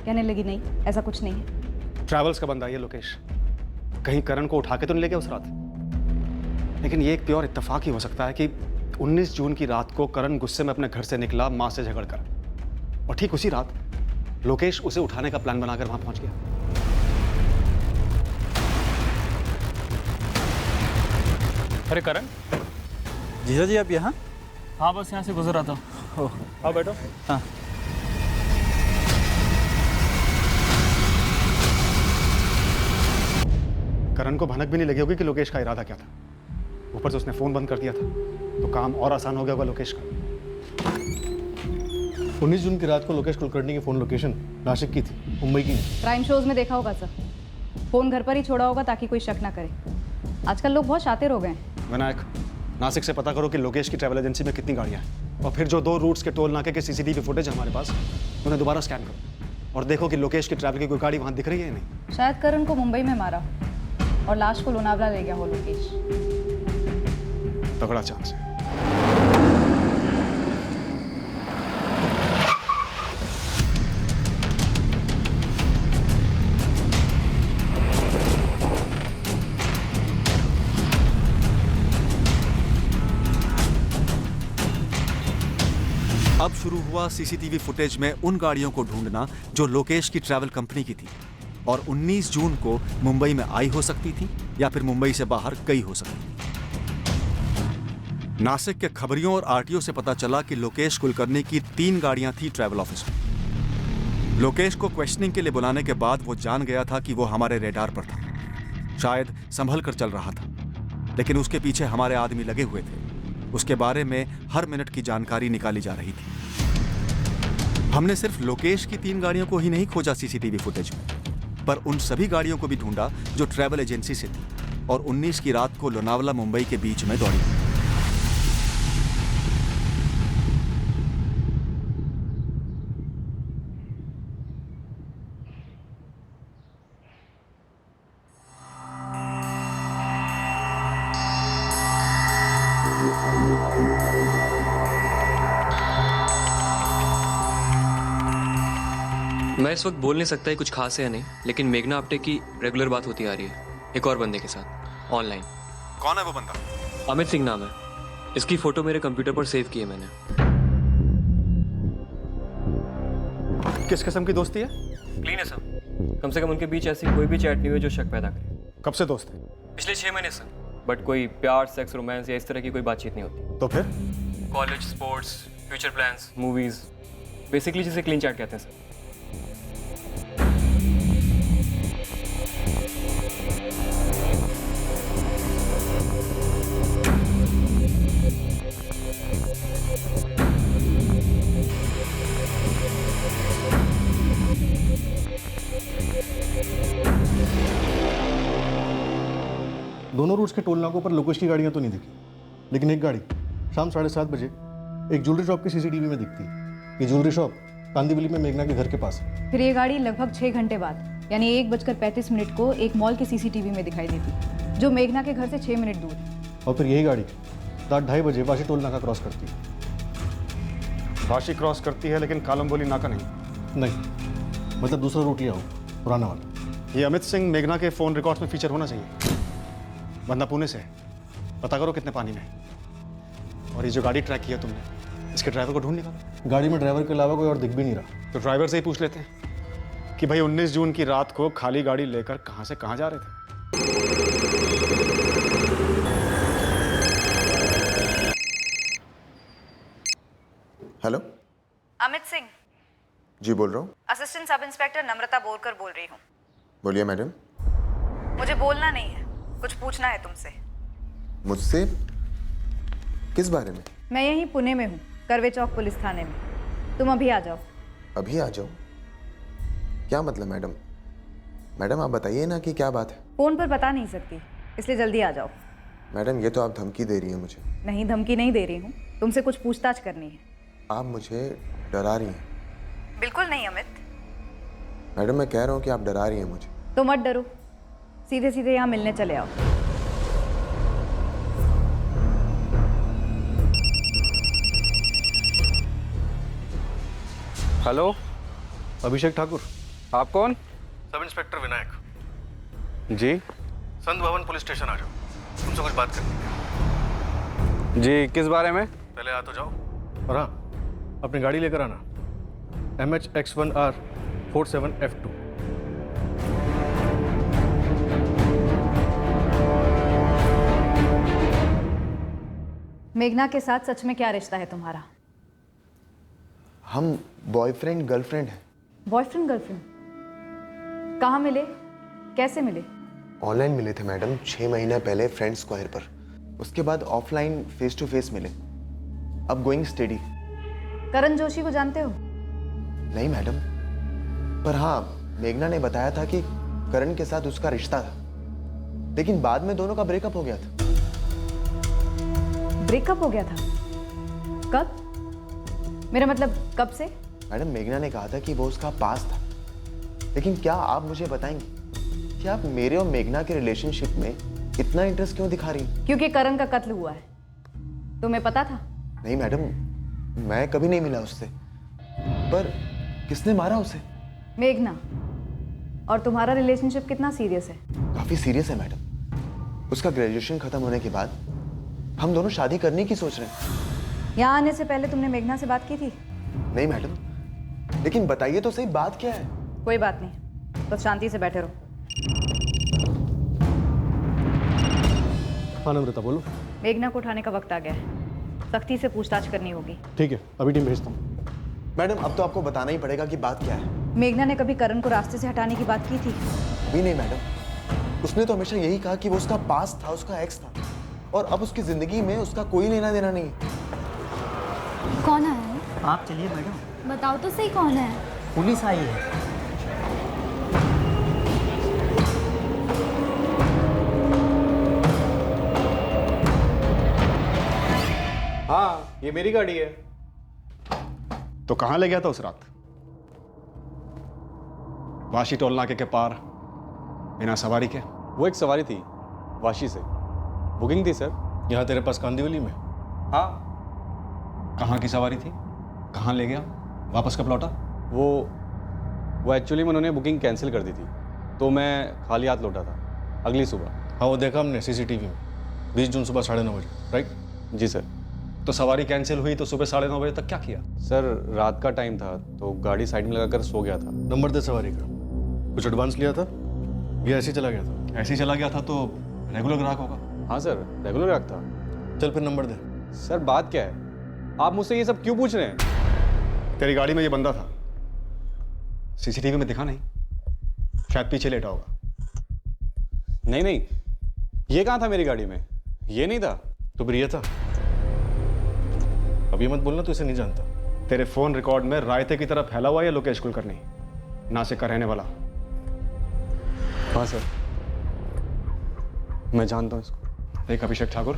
कहने लगी नहीं, ऐसा कुछ नहीं है। ट्रैवल्स का बंदा है ये लोकेश, कहीं करण को उठा के तो नहीं ले गया उस रात? लेकिन ये एक प्योर इत्तेफाक ही हो सकता है कि 19 जून की रात को करण गुस्से में अपने घर से निकला माँ से झगड़कर, और ठीक उसी रात लोकेश उसे उठाने का प्लान बनाकर वहां पहुंच गया। अरे करण। जीजा जी आप यहाँ? हाँ, बस यहाँ से गुजर रहा था। आओ बैठो। हाँ। करण को भनक भी नहीं लगी होगी कि लोकेश का इरादा क्या था। ऊपर से उसने फोन बंद कर दिया था, तो काम और आसान हो गया होगा लोकेश का। 19 जून की रात को लोकेश कुलकर्णी की फ़ोन लोकेशन नासिक की थी, मुंबई की नहीं। क्राइम शोज में देखा होगा सर, फ़ोन घर पर ही छोड़ा होगा ताकि कोई शक ना करे। आजकल लोग बहुत शातिर हो गए हैं। विनायक, नासिक से पता करो कि लोकेश की ट्रैवल एजेंसी में कितनी गाड़ियाँ हैं, और फिर जो 2 रूट्स के टोल नाके के CCTV फुटेज है हमारे पास, उन्हें दोबारा स्कैन करो और देखो कि लोकेश की ट्रैवल की कोई गाड़ी वहाँ दिख रही है या नहीं। शायद करण को मुंबई में मारा और लाश को लोनावला ले गया हो लोकेश। तगड़ा चांस है। अब शुरू हुआ CCTV फुटेज में उन गाड़ियों को ढूंढना जो लोकेश की ट्रैवल कंपनी की थी। और 19 जून को मुंबई में आई हो सकती थी या फिर मुंबई से बाहर गई हो सकती थी। नासिक के खबरियों और आरटीओ से पता चला कि लोकेश कुलकर्णी की 3 गाड़ियां थी ट्रैवल ऑफिस में। लोकेश को क्वेश्चनिंग के लिए बुलाने के बाद वो जान गया था कि वो हमारे रेडार पर था, शायद संभल कर चल रहा था, लेकिन उसके पीछे हमारे आदमी लगे हुए थे। उसके बारे में हर मिनट की जानकारी निकाली जा रही थी। हमने सिर्फ लोकेश की 3 गाड़ियों को ही नहीं खोजा सीसीटीवी फुटेज में, पर उन सभी गाड़ियों को भी ढूंढा जो ट्रैवल एजेंसी से थी और 19 की रात को लोनावला मुंबई के बीच में दौड़ी। मैं इस वक्त बोल नहीं सकता कुछ खास है या नहीं, लेकिन मेघना आप्टे की रेगुलर बात होती आ रही है एक और बंदे के साथ ऑनलाइन। कौन है वो बंदा? अमित सिंह नाम है। इसकी फोटो मेरे कंप्यूटर पर सेव की है मैंने। किस किस्म की दोस्ती है? क्लीन है सर। कम से कम उनके बीच ऐसी कोई भी चैट नहीं हुई जो शक पैदा करे। कब से दोस्त है? पिछले 6 महीने सर। बट कोई प्यार, सेक्स, रोमांस या इस तरह की कोई बातचीत नहीं होती। तो फिर? College, sports, future plans, movies, basically जिसे क्लीन चैट कहते हैं सर। दोनों रूट्स के टोल नाकों पर लोकेश की गाड़ियां तो नहीं दिखी, लेकिन एक गाड़ी शाम 7:30 बजे एक ज्वेलरी शॉप के सीसीटीवी में दिखती है। ये ज्वेलरी शॉप कांदीवली में मेघना के घर के पास है। फिर ये गाड़ी लगभग 6 घंटे बाद यानी 1:35 को एक मॉल के सीसीटीवी में दिखाई देती, जो मेघना के घर से 6 मिनट दूर है। और फिर यही गाड़ी रात 2:30 बजे वाशी टोल नाका क्रॉस करती है। वाशी क्रॉस करती है लेकिन कालमबोली नाका नहीं। मतलब दूसरा रूट लिया हो, पुराना वाला। ये अमित सिंह मेघना के फोन रिकॉर्ड्स में फीचर होना चाहिए। बंदा पुणे से है, पता करो कितने पानी में है। और ये जो गाड़ी ट्रैक की है तुमने, इसके ड्राइवर को ढूंढ निकालो। गाड़ी में ड्राइवर के अलावा कोई और दिख भी नहीं रहा। तो ड्राइवर से ही पूछ लेते हैं कि भाई 19 जून की रात को खाली गाड़ी लेकर कहां से कहां जा रहे थे। हेलो, अमित सिंह जी बोल रहा हूँ। असिस्टेंट सब इंस्पेक्टर नम्रता बोरकर बोल रही हूँ। बोलिए मैडम। मुझे बोलना नहीं है, कुछ पूछना है तुमसे। मुझसे? किस बारे में? मैं यहीं पुणे में हूँ, करवे चौक पुलिस थाने में। तुम अभी आ जाओ। अभी आ जाओ? क्या मतलब मैडम? मैडम आप बताइए ना कि क्या बात है। फोन पर बता नहीं सकती, इसलिए जल्दी आ जाओ। मैडम ये तो आप धमकी दे रही हैं मुझे। नहीं, धमकी नहीं दे रही हूँ, तुमसे कुछ पूछताछ करनी है। आप मुझे डरा रही हैं। बिल्कुल नहीं अमित। मैडम मैं कह रहा हूँ कि आप डरा रही हैं मुझे। तो मत डरो, सीधे सीधे यहाँ मिलने चले आओ। हेलो, अभिषेक ठाकुर। आप कौन? सब इंस्पेक्टर विनायक जी। संत भवन पुलिस स्टेशन आ जाओ, तुमसे कुछ बात करनी है। जी, किस बारे में? पहले आ तो जाओ, और हाँ अपनी गाड़ी लेकर आना, MHX1R 47F2। मेघना के साथ सच में क्या रिश्ता है तुम्हारा? हम बॉयफ्रेंड गर्लफ्रेंड हैं। Boyfriend girlfriend? कहाँ मिले, कैसे मिले? ऑनलाइन मिले थे मैडम 6 महीने पहले फ्रेंड स्क्वायर पर। उसके बाद ऑफलाइन फेस टू फेस मिले। अब गोइंग स्टेडी। करण जोशी को जानते हो? नहीं मैडम, पर हाँ मेघना ने बताया था कि करण के साथ उसका रिश्ता था, लेकिन बाद में दोनों का ब्रेकअप हो गया था। ब्रेकअप हो गया था? कब? मेरा मतलब कब से? मैडम मेघना ने कहा था कि वो उसका पास था, लेकिन क्या आप मुझे बताएंगे कि आप मेरे और मेघना के रिलेशनशिप में इतना इंटरेस्ट क्यों दिखा रही हैं? क्योंकि करण का कत्ल हुआ है। तुम्हें पता था? नहीं मैडम, मैं कभी नहीं मिला उससे। पर किसने मारा उसे? मेघना। और तुम्हारा रिलेशनशिप कितना सीरियस है? काफी सीरियस है मैडम। उसका ग्रेजुएशन खत्म होने के बाद हम दोनों शादी करने की सोच रहे हैं। यहाँ आने से पहले तुमने मेघना से बात की थी? नहीं मैडम, लेकिन बताइए तो सही बात क्या है? कोई बात नहीं, बस शांति से बैठे रहो। हाँ नम्रता बोलो। मेघना को उठाने का वक्त आ गया है, सख्ती से पूछताछ करनी होगी। ठीक है, अभी टीम भेजता हूँ। मैडम अब तो आपको बताना ही पड़ेगा कि बात क्या है। मेघना ने कभी करण को रास्ते से हटाने की बात की थी? अभी नहीं मैडम, उसने तो हमेशा यही कहा कि वो उसका पास्ट था, उसका एक्स था, और अब उसकी जिंदगी में उसका कोई लेना देना नहीं है। कौन आया है? आप चलिए मैडम। बताओ तो सही कौन है? पुलिस आई है। हाँ ये मेरी गाड़ी है। तो कहां ले गया था उस रात? वाशी टोल नाके के पार बिना सवारी के? वो एक सवारी थी वाशी से, बुकिंग थी सर, यहाँ तेरे पास कांदिवली में। हाँ। कहाँ की सवारी थी? कहाँ ले गया? वापस कब लौटा? वो एक्चुअली में उन्होंने बुकिंग कैंसिल कर दी थी, तो मैं खाली हाथ लौटा था अगली सुबह। हाँ वो देखा हमने सीसीटीवी में, 20 जून सुबह 9:30 बजे। राइट? जी सर। तो सवारी कैंसिल हुई तो सुबह 9:30 बजे तक क्या किया? सर रात का टाइम था तो गाड़ी साइड में लगाकर सो गया था। नंबर दे सवारी का, कुछ एडवांस लिया था, ये ऐसे ही चला गया था। ऐसे ही चला गया था तो रेगुलर ग्राहक होगा? हाँ सर रेगुलर ग्राहक था। चल फिर नंबर दे। सर बात क्या है, आप मुझसे ये सब क्यों पूछ रहे हैं? तेरी गाड़ी में ये बंदा था, सीसीटीवी में दिखा नहीं? शायद पीछे लेटा होगा। नहीं नहीं, ये कहाँ था मेरी गाड़ी में? ये नहीं था। तो फिर ये था? अब ये मत बोलना तो इसे नहीं जानता। तेरे फोन रिकॉर्ड में रायते की तरह फैला हुआ या लोकेश कुलकर्णी, नासिक का रहने वाला? हाँ सर मैं जानता हूँ इसको। देख अभिषेक ठाकुर,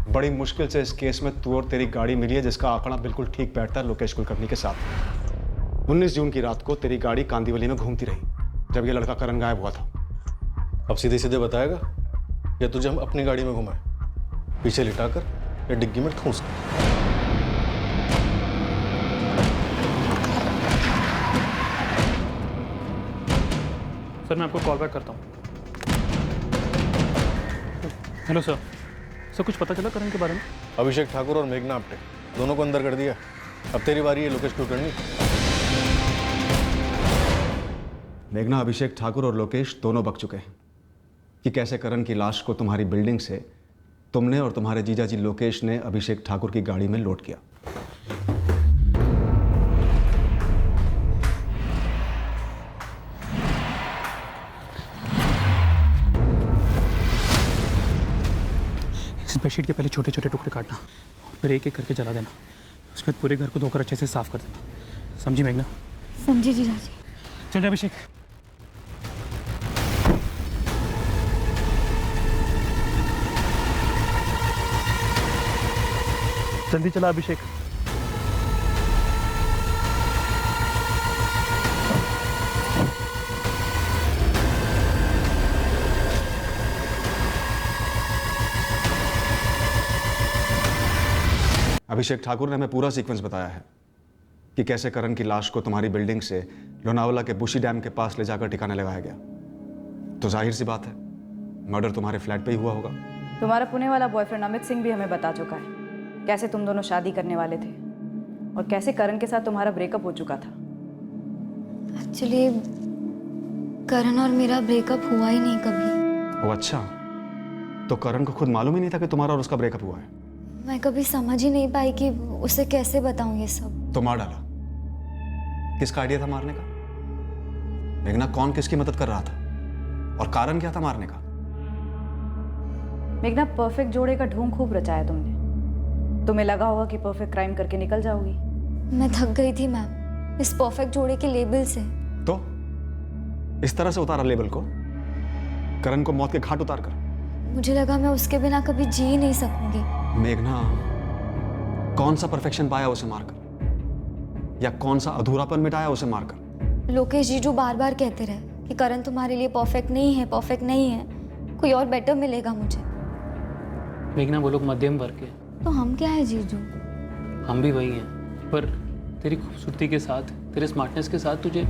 बड़ी मुश्किल से इस केस में तू और तेरी गाड़ी मिली है जिसका आंकड़ा बिल्कुल ठीक बैठता है लोकेश कुलकर्णी के साथ। 19 जून की रात को तेरी गाड़ी कांदिवली में घूमती रही जब ये लड़का करण गायब हुआ था। अब सीधे सीधे बताएगा या तुझे हम अपनी गाड़ी में घुमाए, पीछे लिटाकर या डिग्गी में ठूंस कर? सर मैं आपको कॉल बैक करता हूँ। Hello sir. सर कुछ पता चला करण के बारे में? अभिषेक ठाकुर और मेघना आप्टे दोनों को अंदर कर दिया। अब तेरी बारी है लोकेश कुलकर्णी। मेघना, अभिषेक ठाकुर और लोकेश दोनों बक चुके हैं कि कैसे करण की लाश को तुम्हारी बिल्डिंग से तुमने और तुम्हारे जीजाजी लोकेश ने अभिषेक ठाकुर की गाड़ी में लोड किया। इस बेडशीट के पहले छोटे छोटे टुकड़े काटना, फिर एक एक करके जला देना, उसके बाद पूरे घर को धोकर अच्छे से साफ कर देना। समझी मेघना? समझी जीजाजी। चल अभिषेक। जल्दी चला अभिषेक। अभिषेक ठाकुर ने हमें पूरा सीक्वेंस बताया है कि कैसे करण की लाश को तुम्हारी बिल्डिंग से लोनावला के बुशी डैम के पास ले जाकर ठिकाने लगाया गया। तो जाहिर सी बात है मर्डर तुम्हारे फ्लैट पे ही हुआ होगा। तुम्हारा पुणे वाला बॉयफ्रेंड अमित सिंह भी हमें बता चुका है कैसे तुम दोनों शादी करने वाले थे और कैसे करण के साथ तुम्हारा ब्रेकअप हो चुका था। एक्चुअली करण और मेरा ब्रेकअप हुआ ही नहीं कभी। ओ अच्छा, तो करण को खुद मालूम ही नहीं था कि तुम्हारा और उसका ब्रेकअप हुआ है? मैं कभी समझ ही नहीं पाई कि उसे कैसे बताऊं ये सब। तो मार डाला? किसका आइडिया था मारने का? मेघना, कौन किसकी मदद कर रहा था और कारण क्या था मारने का? मेघना, परफेक्ट जोड़े का ढोंग खूब रचाया तुमने। तुम्हें लगा होगा कि परफेक्ट क्राइम करके निकल जाओगी। मैं थक गई थी मैम इस परफेक्ट जोड़े के लेबल से। तो इस तरह से उतारा लेबल को, करण को मौत के घाट उतार कर? मुझे लगा मैं उसके बिना कभी जी ही नहीं सकूंगी। मेघना, कौन सा परफेक्शन पाया उसे मारकर, या कौन सा अधूरापन मिटाया उसे मारकर? लोकेश जीजू बार बार कहते रहे कि करण तुम्हारे लिए परफेक्ट नहीं है, परफेक्ट नहीं है, कोई और बेटर मिलेगा मुझे। मेघना, वो लोग मध्यम वर्ग के, तो हम क्या है जीजू? हम भी वही हैं, पर तेरी खूबसूरती के साथ, तेरे स्मार्टनेस के साथ तुझे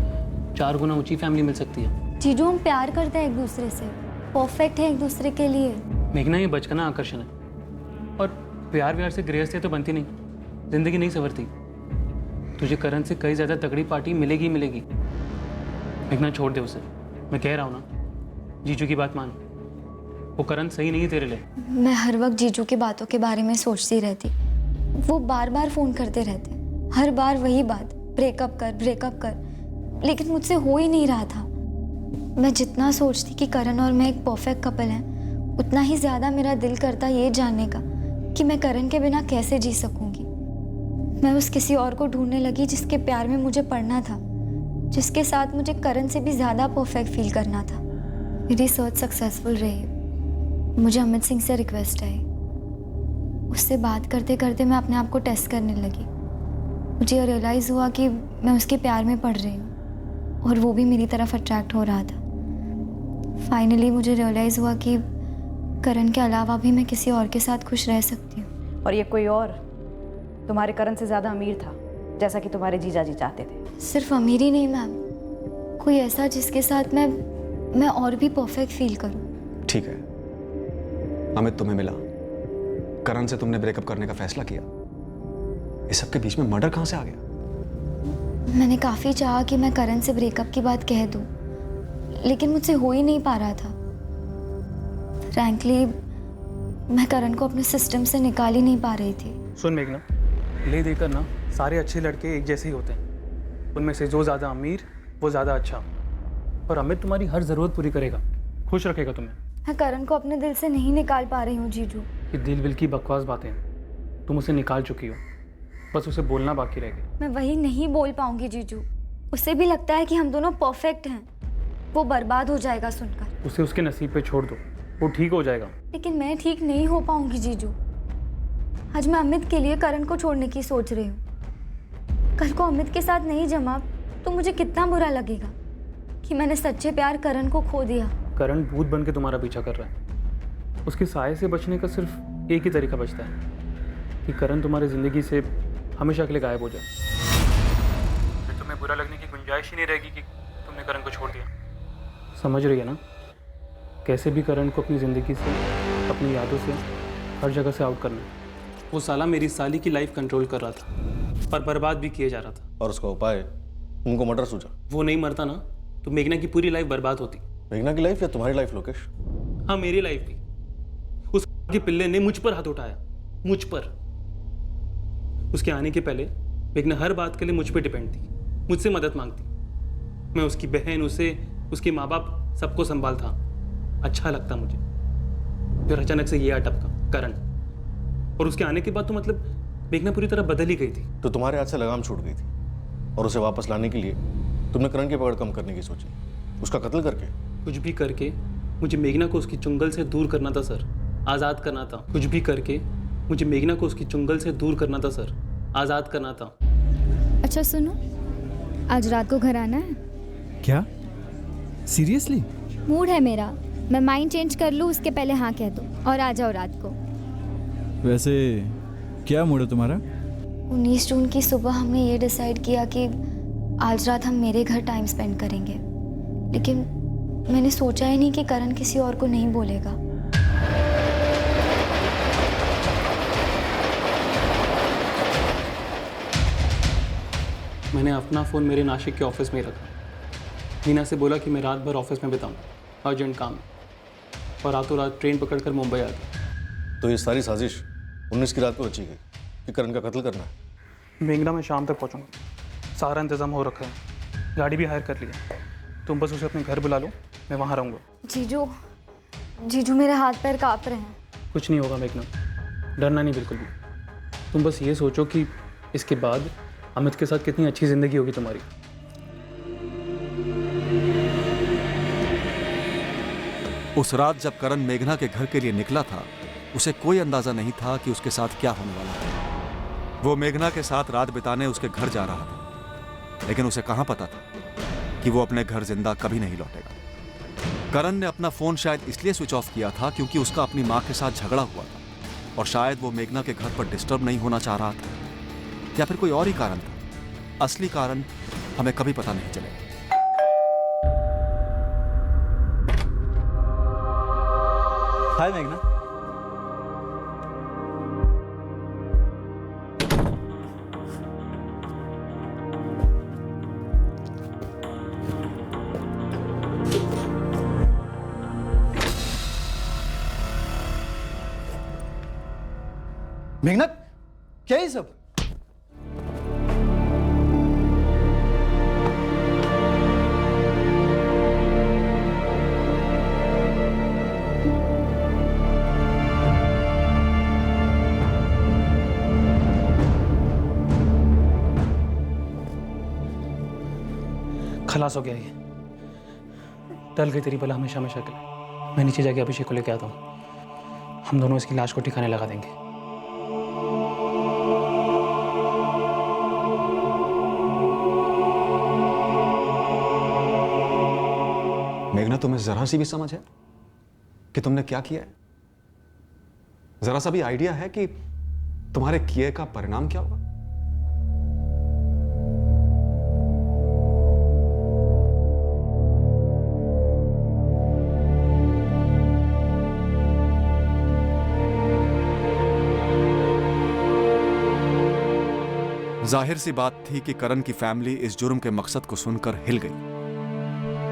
4 गुना ऊंची फैमिली मिल सकती है। जीजू हम प्यार करते हैं एक दूसरे से, परफेक्ट है एक दूसरे के लिए। मेघना, ये बचपना आकर्षण है और प्यार व्यार से गृहस्थी तो बनती नहीं, जिंदगी नहीं संवरती। तुझे करण से कई ज़्यादा तगड़ी पार्टी मिलेगी ही मिलेगी। मेघना छोड़ दे उसे, मैं कह रहा हूँ ना, जीजू की बात मान, वो करण सही नहीं है तेरे लिए। मैं हर वक्त जीजू की बातों के बारे में सोचती रहती। वो बार बार फ़ोन करते रहते, हर बार वही बात, ब्रेकअप कर, लेकिन मुझसे हो ही नहीं रहा था। मैं जितना सोचती कि करण और मैं एक परफेक्ट कपल हैं, उतना ही ज़्यादा मेरा दिल करता ये जानने का कि मैं करण के बिना कैसे जी सकूंगी। मैं उस किसी और को ढूंढने लगी जिसके प्यार में मुझे पड़ना था, जिसके साथ मुझे करण से भी ज़्यादा परफेक्ट फील करना था। मेरी सर्च सक्सेसफुल रही। मुझे अमित सिंह से रिक्वेस्ट आई। उससे बात करते करते मैं अपने आप को टेस्ट करने लगी। मुझे रियलाइज़ हुआ कि मैं उसके प्यार में पड़ रही हूँ और वो भी मेरी तरफ अट्रैक्ट हो रहा था। फाइनली मुझे रियलाइज़ हुआ कि करण के अलावा भी मैं किसी और के साथ खुश रह सकती हूँ। और ये कोई और तुम्हारे करण से ज़्यादा अमीर था, जैसा कि तुम्हारे जीजा जी चाहते थे। सिर्फ अमीर ही नहीं मैम, कोई ऐसा जिसके साथ मैं और भी परफेक्ट फील करूँ। ठीक है, अमित तुम्हें मिला, करण से तुमने ब्रेकअप करने का फैसला किया, इस सब के बीच में मर्डर कहाँ से आ गया? मैंने काफ़ी चाहा कि मैं करण से ब्रेकअप की बात कह दूँ, लेकिन मुझसे हो ही नहीं पा रहा था। फ्रैंकली मैं करण को अपने सिस्टम से निकाल ही नहीं पा रही थी। सुन मेघना, ले देकर ना सारे अच्छे लड़के एक जैसे ही होते हैं। उनमें से जो ज़्यादा अमीर वो ज़्यादा अच्छा, और अमित तुम्हारी हर ज़रूरत पूरी करेगा, खुश रखेगा तुम्हें। मैं करण को अपने दिल से नहीं निकाल पा रही हूँ जीजू। ये दिल विल की बकवास बातें हैं, तुम उसे निकाल चुकी हो, बस उसे बोलना बाकी रह गया। मैं वही नहीं बोल पाऊंगी जीजू। उसे भी लगता है कि हम दोनों परफेक्ट हैं। वो बर्बाद हो जाएगा सुनकर। उसे उसके नसीब पे छोड़ दो, वो ठीक हो जाएगा। लेकिन मैं ठीक नहीं हो पाऊंगी जीजू। आज मैं अमित के लिए करण को छोड़ने की सोच रही हूँ। कल को अमित के साथ नहीं जमा तो मुझे कितना बुरा लगेगा कि मैंने सच्चे प्यार करण को खो दिया। करण भूत बन के तुम्हारा पीछा कर रहा है। उसके साये से बचने का सिर्फ एक ही तरीका बचता है कि करण तुम्हारी ज़िंदगी से हमेशा के लिए गायब हो जाए। फिर तुम्हें बुरा लगने की गुंजाइश ही नहीं रहेगी कि तुमने करण को छोड़ दिया। समझ रही है ना? कैसे भी करण को अपनी ज़िंदगी से, अपनी यादों से, हर जगह से आउट करना। वो साला मेरी साली की लाइफ कंट्रोल कर रहा था, पर बर्बाद भी किए जा रहा था। और उसका उपाय उनको मर्डर सूझा। वो नहीं मरता ना तो मेघना की पूरी लाइफ बर्बाद होती। मेघना की लाइफ या तुम्हारी लाइफ लोकेश? हाँ, मेरी लाइफ भी। उस के पिल्ले ने मुझ पर हाथ उठाया, मुझ पर। उसके आने के पहले मेघना हर बात के लिए मुझ पर डिपेंड थी, मुझसे मदद मांगती। मैं उसकी बहन, उसे, उसके माँ बाप सबको संभालता। अच्छा लगता मुझे। फिर अचानक से ये आ टपका करण, और उसके आने के बाद तो मतलब मेघना पूरी तरह बदल ही गई थी। तो तुम्हारे हाथ से लगाम छूट गई थी और उसे वापस लाने के लिए तुमने करण की पकड़ कम करने की सोची, उसका कत्ल करके। कुछ भी करके मुझे मेघना को उसकी चुंगल से दूर करना था सर, आज़ाद करना था। कुछ भी करके मुझे मेघना को उसकी चुंगल से दूर करना था सर, आज़ाद करना था। अच्छा सुनो, आज रात को घर आना है? क्या? सीरियसली? मूड है मेरा, मैं माइंड चेंज कर लूँ उसके पहले हाँ कह दो और आ जाओ रात को। वैसे क्या मूड है तुम्हारा? 19 जून की सुबह हमने ये डिसाइड किया कि आज रात हम मेरे घर टाइम स्पेंड करेंगे, लेकिन मैंने सोचा ही नहीं कि करण किसी और को नहीं बोलेगा। मैंने अपना फ़ोन मेरे नासिक के ऑफिस में ही रखा। मीना से बोला कि मैं रात भर ऑफिस में बिताऊँ, अर्जेंट काम, और रातों रात ट्रेन पकड़कर मुंबई आ गया। तो ये सारी साजिश 19 की रात को रची गई कि करण का कत्ल करना है। मेघना में शाम तक पहुंचूंगा, सारा इंतजाम हो रखा है, गाड़ी भी हायर कर लिया। तुम बस उसे अपने घर बुला लो, मैं वहाँ रहूँगा। जीजू, जीजू मेरे हाथ पैर काँप रहे हैं। कुछ नहीं होगा मेघना, डरना नहीं बिल्कुल भी। तुम बस ये सोचो कि इसके बाद अमित के साथ कितनी अच्छी ज़िंदगी होगी तुम्हारी। उस रात जब करण मेघना के घर के लिए निकला था, उसे कोई अंदाजा नहीं था कि उसके साथ क्या होने वाला है। वो मेघना के साथ रात बिताने उसके घर जा रहा था, लेकिन उसे कहां पता था कि वो अपने घर जिंदा कभी नहीं लौटेगा। करण ने अपना फोन शायद इसलिए स्विच ऑफ किया था क्योंकि उसका अपनी मां के साथ झगड़ा हुआ था, और शायद वो मेघना के घर पर डिस्टर्ब नहीं होना चाह रहा था, या फिर कोई और ही कारण था। असली कारण हमें कभी पता नहीं चलेगा। हाय मेघना। मेघना, क्या है ये सब? खलास हो गया ये, टल गई तेरी भला हमेशा हमेशा के लिए। मैं नीचे जाके अभिषेक को लेके आता हूँ, हम दोनों इसकी लाश को ठिकाने लगा देंगे। मेघना, तुम्हें जरा सी भी समझ है कि तुमने क्या किया है? जरा सा भी आइडिया है कि तुम्हारे किए का परिणाम क्या होगा? जाहिर सी बात थी कि करण की फैमिली इस जुर्म के मकसद को सुनकर हिल गई,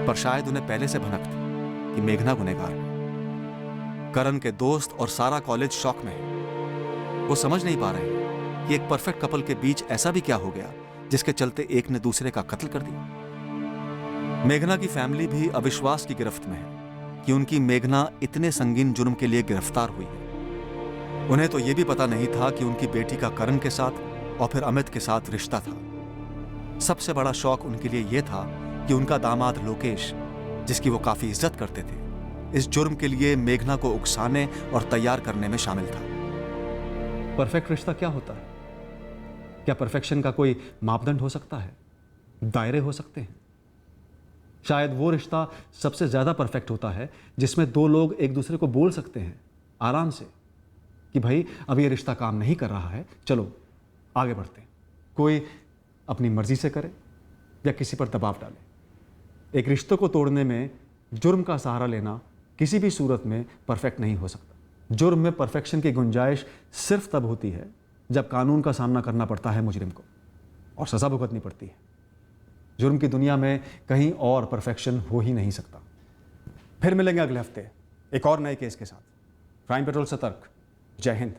पर शायद उन्हें पहले से भनक थी कि मेघना गुनहगार है। करण के दोस्त और सारा कॉलेज शॉक में है। वो समझ नहीं पा रहे हैं कि एक परफेक्ट कपल के बीच ऐसा भी क्या हो गया जिसके चलते एक ने दूसरे का कत्ल कर दिया। मेघना की फैमिली भी अविश्वास की गिरफ्त में है कि उनकी मेघना इतने संगीन जुर्म के लिए गिरफ्तार हुई है। उन्हें तो यह भी पता नहीं था कि उनकी बेटी का करण के साथ और फिर अमित के साथ रिश्ता था। सबसे बड़ा शौक उनके लिए यह था कि उनका दामाद लोकेश, जिसकी वो काफी इज्जत करते थे, इस जुर्म के लिए मेघना को उकसाने और तैयार करने में शामिल था। परफेक्ट रिश्ता क्या होता है? क्या परफेक्शन का कोई मापदंड हो सकता है? दायरे हो सकते हैं? शायद वो रिश्ता सबसे ज्यादा परफेक्ट होता है जिसमें दो लोग एक दूसरे को बोल सकते हैं आराम से कि भाई अब ये रिश्ता काम नहीं कर रहा है, चलो आगे बढ़ते हैं। कोई अपनी मर्जी से करे या किसी पर दबाव डाले। एक रिश्ते को तोड़ने में जुर्म का सहारा लेना किसी भी सूरत में परफेक्ट नहीं हो सकता। जुर्म में परफेक्शन की गुंजाइश सिर्फ तब होती है जब कानून का सामना करना पड़ता है मुजरिम को और सजा भुगतनी पड़ती है। जुर्म की दुनिया में कहीं और परफेक्शन हो ही नहीं सकता। फिर मिलेंगे अगले हफ्ते एक और नए केस के साथ। क्राइम पेट्रोल सतर्क। जय हिंद।